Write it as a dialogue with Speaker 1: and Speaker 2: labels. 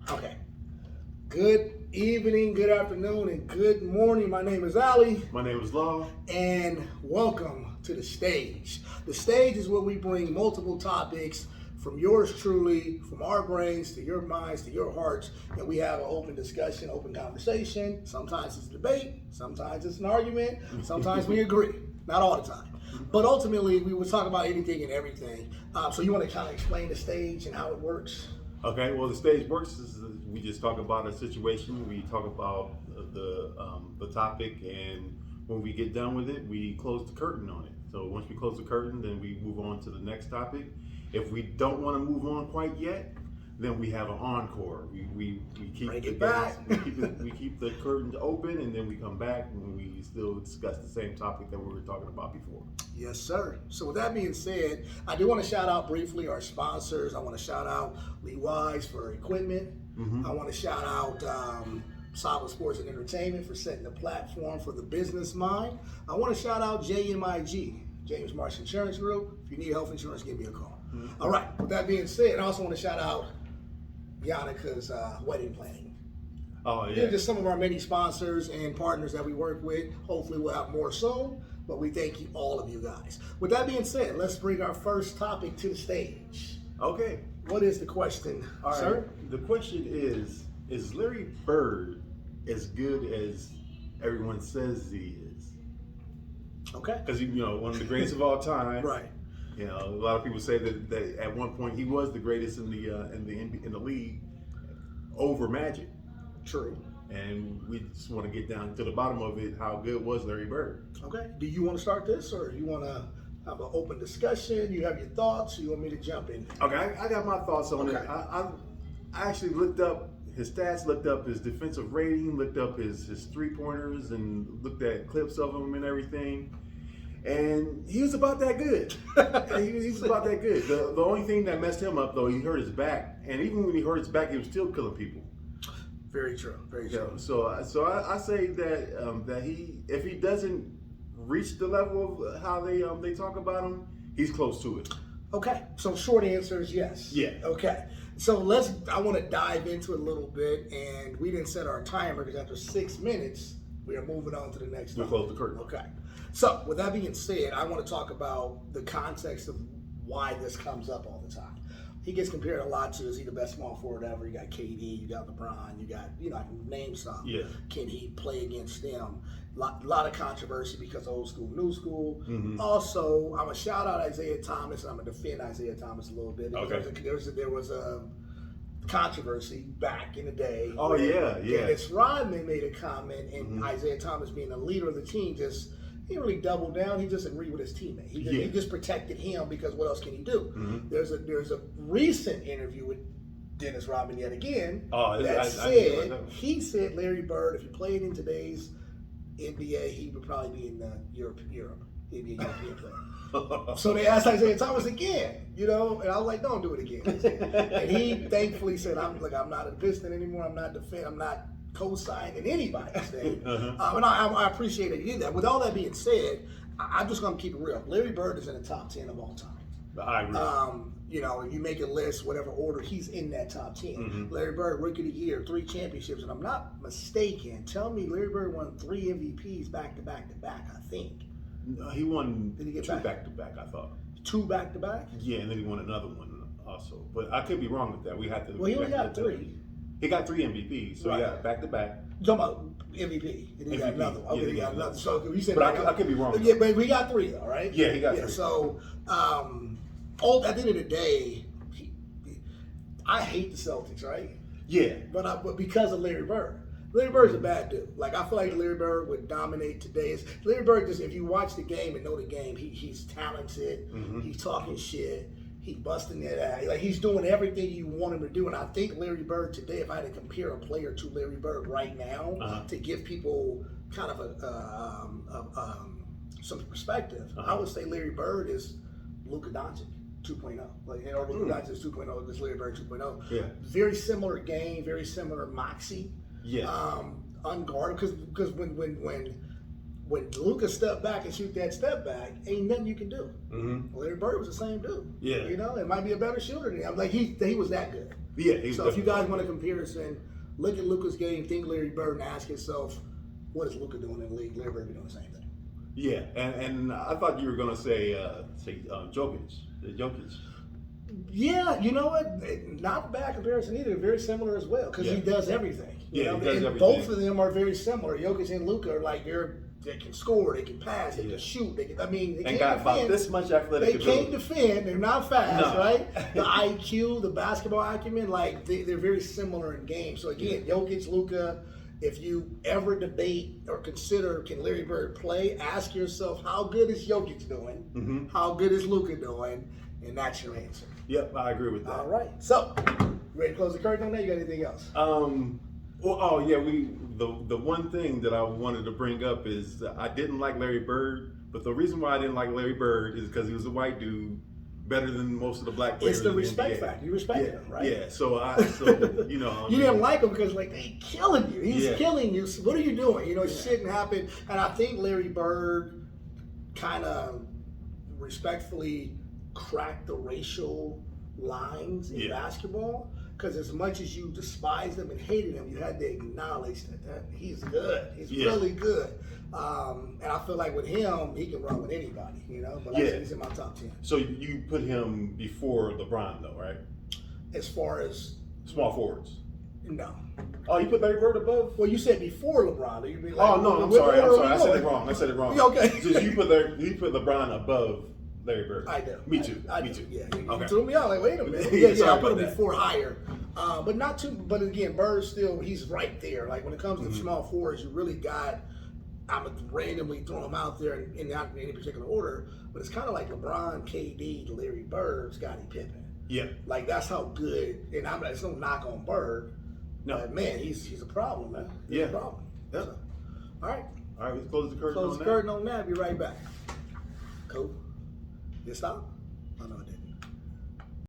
Speaker 1: Okay. Good evening, good afternoon, and good morning. My name is Ali.
Speaker 2: My name is Law.
Speaker 1: And welcome to the stage. The stage is where we bring multiple topics from yours truly, from our brains to your minds to your hearts, and we have an open discussion, open conversation. Sometimes it's a debate, sometimes it's an argument, sometimes we agree. Not all the time. But ultimately, we will talk about anything and everything. So you want to kind of explain the stage and how it works?
Speaker 2: Okay, well, the stage works is we just talk about a situation, we talk about the topic, and when we get done with it, we close the curtain on it. So once we close the curtain, then we move on to the next topic. If we don't want to move on quite yet, then we have an encore. We keep
Speaker 1: Break
Speaker 2: the
Speaker 1: it back.
Speaker 2: we keep the curtains open, and then we come back and we still discuss the same topic that we were talking about before.
Speaker 1: Yes, sir. So with that being said, I do want to shout out briefly our sponsors. I want to shout out Lee Wise for equipment. I want to shout out Solid Sports and Entertainment for setting the platform for the business mind. I want to shout out JMIG, James Marsh Insurance Group. If you need health insurance, give me a call. All right. With that being said, I also want to shout out Yannika's wedding planning.
Speaker 2: Oh, yeah.
Speaker 1: They're just some of our many sponsors and partners that we work with. Hopefully we'll have more soon, but we thank you, all of you guys. With that being said, let's bring our first topic to the stage.
Speaker 2: Okay.
Speaker 1: What is the question,
Speaker 2: All right.
Speaker 1: sir?
Speaker 2: The question is Larry Bird as good as everyone says he is?
Speaker 1: Okay.
Speaker 2: Because, one of the greatest of all time.
Speaker 1: Right.
Speaker 2: A lot of people say that at one point he was the greatest in the league over Magic.
Speaker 1: True.
Speaker 2: And we just want to get down to the bottom of it. How good was Larry Bird?
Speaker 1: Okay. Do you want to start this, or you want to have an open discussion? You have your thoughts, or you want me to jump in?
Speaker 2: Okay, I got my thoughts on it.
Speaker 1: Okay.
Speaker 2: I actually looked up his stats, looked up his defensive rating, looked up his 3-pointers, and looked at clips of him and everything. And he was about that good. he was about that good. The only thing that messed him up, though, he hurt his back. And even when he hurt his back, he was still killing people.
Speaker 1: Very true. Very true.
Speaker 2: So I say that that if he doesn't reach the level of how they talk about him, he's close to it.
Speaker 1: Okay, so short answer is yes.
Speaker 2: Yeah.
Speaker 1: Okay, so I want to dive into it a little bit, and we didn't set our timer because after 6 minutes, we are moving on to the next
Speaker 2: We'll
Speaker 1: one.
Speaker 2: close the curtain.
Speaker 1: Okay, so with that being said, I want to talk about the context of why this comes up all the time. He gets compared a lot to, is he the best small forward ever? You got KD, you got LeBron, you got, I can name some.
Speaker 2: Yeah.
Speaker 1: Can he play against them? Lot of controversy because old school, new school.
Speaker 2: Mm-hmm.
Speaker 1: Also, I'm going to shout out Isaiah Thomas, and I'm going to defend Isaiah Thomas a little bit.
Speaker 2: Okay.
Speaker 1: There was a controversy back in the day.
Speaker 2: Oh, yeah.
Speaker 1: Dennis Rodman made a comment, and Isaiah Thomas, being the leader of the team, he didn't really double down. He just agreed with his teammate. He just protected him because what else can he do?
Speaker 2: Mm-hmm.
Speaker 1: There's a recent interview with Dennis Rodman yet again he said Larry Bird, if he played in today's NBA, he would probably be in Europe. He'd be a European player. So they asked Isaiah Thomas again, and I was like, don't do it again. And he thankfully said, I'm not a Piston anymore. I'm not co-signing anybody's thing. And I appreciate that he did that. With all that being said, I'm just going to keep it real. Larry Bird is in the top 10 of all time.
Speaker 2: I agree.
Speaker 1: If you make a list, whatever order, he's in that top 10. Larry Bird, Rookie of the Year, 3 championships, and I'm not mistaken. Tell me Larry Bird won 3 MVPs back to back to back, I think.
Speaker 2: No, he won
Speaker 1: Did he get
Speaker 2: 2
Speaker 1: back?
Speaker 2: back to back, I thought.
Speaker 1: 2 back to back?
Speaker 2: Yeah, and then he won another one also. But I could be wrong with that. We had to.
Speaker 1: Well, he only got 3.
Speaker 2: He got 3 MVPs, so
Speaker 1: Right.
Speaker 2: he got back to back.
Speaker 1: You talking about MVP? And he got
Speaker 2: MVP.
Speaker 1: another one. Okay,
Speaker 2: Yeah,
Speaker 1: he got
Speaker 2: yeah.
Speaker 1: another. So you said,
Speaker 2: But I could be wrong.
Speaker 1: Yeah, but we got 3 though, right?
Speaker 2: Yeah, he got 3.
Speaker 1: So, at the end of the day, I hate the Celtics, right?
Speaker 2: Yeah.
Speaker 1: But because of Larry Bird. Larry Bird's a bad dude. Like, I feel like Larry Bird would dominate today. Larry Bird, just if you watch the game and know the game, he's talented. He's talking shit. He's busting that ass. Like, he's doing everything you want him to do. And I think Larry Bird today, if I had to compare a player to Larry Bird right now to give people kind of some perspective, I would say Larry Bird is Luka Doncic 2.0. Like, Luka Doncic is 2.0, this Larry Bird 2.0.
Speaker 2: Yeah.
Speaker 1: Very similar game, very similar moxie.
Speaker 2: Yeah.
Speaker 1: Unguarded, because when when Luka stepped back and shoot that step back, ain't nothing you can do.
Speaker 2: Mm-hmm.
Speaker 1: Larry Bird was the same dude.
Speaker 2: Yeah.
Speaker 1: You know, it might be a better shooter than him. Like, he was that good.
Speaker 2: Yeah.
Speaker 1: So if you guys want a comparison, look at Luka's game, think Larry Bird, and ask yourself, what is Luka doing in the league? Larry Bird be doing the same thing.
Speaker 2: Yeah, and I thought you were gonna say Jokic.
Speaker 1: Yeah, you know what? Not a bad comparison either. Very similar as well because he does everything. You know?
Speaker 2: He does everything.
Speaker 1: Both of them are very similar. Jokic and Luka are like they can score, they can pass, they can shoot. They got
Speaker 2: about this much athletic ability.
Speaker 1: They can't defend. They're not fast,
Speaker 2: No.
Speaker 1: right? The IQ, the basketball acumen, like they're very similar in game. So again, Jokic, Luka. If you ever debate or consider can Larry Bird play, ask yourself how good is Jokic doing, how good is Luka doing, and that's your answer.
Speaker 2: Yep, I agree with that.
Speaker 1: All right. So, ready to close the curtain on that? You got anything else?
Speaker 2: The one thing that I wanted to bring up is I didn't like Larry Bird, but the reason why I didn't like Larry Bird is because he was a white dude, better than most of the black players.
Speaker 1: It's the
Speaker 2: in
Speaker 1: respect
Speaker 2: NBA.
Speaker 1: factor. You respect him, right?
Speaker 2: Yeah. So you know.
Speaker 1: You didn't like him because like they killing you. He's killing you. So what are you doing? You know, shouldn't happen. And I think Larry Bird kind of respectfully cracked the racial lines in basketball. Because as much as you despised him and hated him, you had to acknowledge that he's good. He's really good. And I feel like with him, he can run with anybody, you know. But like I said, he's in my top 10.
Speaker 2: So you put him before LeBron, though, right?
Speaker 1: As far as
Speaker 2: small forwards.
Speaker 1: No.
Speaker 2: Oh, you put Larry Bird above?
Speaker 1: Well, you said before LeBron. You'd be like,
Speaker 2: oh no, I'm sorry. I said it wrong.
Speaker 1: Okay.
Speaker 2: So you put LeBron above Larry Bird.
Speaker 1: I do.
Speaker 2: Me too.
Speaker 1: I
Speaker 2: Me
Speaker 1: do.
Speaker 2: too.
Speaker 1: Yeah. You
Speaker 2: Okay.
Speaker 1: threw me out. Like, wait a minute. I put him before higher. But not too. But again, Bird still, he's right there. Like when it comes to small forwards, you really got. I'm gonna randomly throw them out there in not in any particular order, but it's kind of like LeBron, KD, Larry Bird, Scottie Pippen.
Speaker 2: Yeah.
Speaker 1: Like that's how good. And it's no knock on Bird.
Speaker 2: No.
Speaker 1: But man, he's a problem, man. He's a problem.
Speaker 2: Yeah.
Speaker 1: So, all right.
Speaker 2: All right. Let's close the curtain.
Speaker 1: Close the curtain on that. Be right back. Cool. Did it stop? Oh no, it didn't.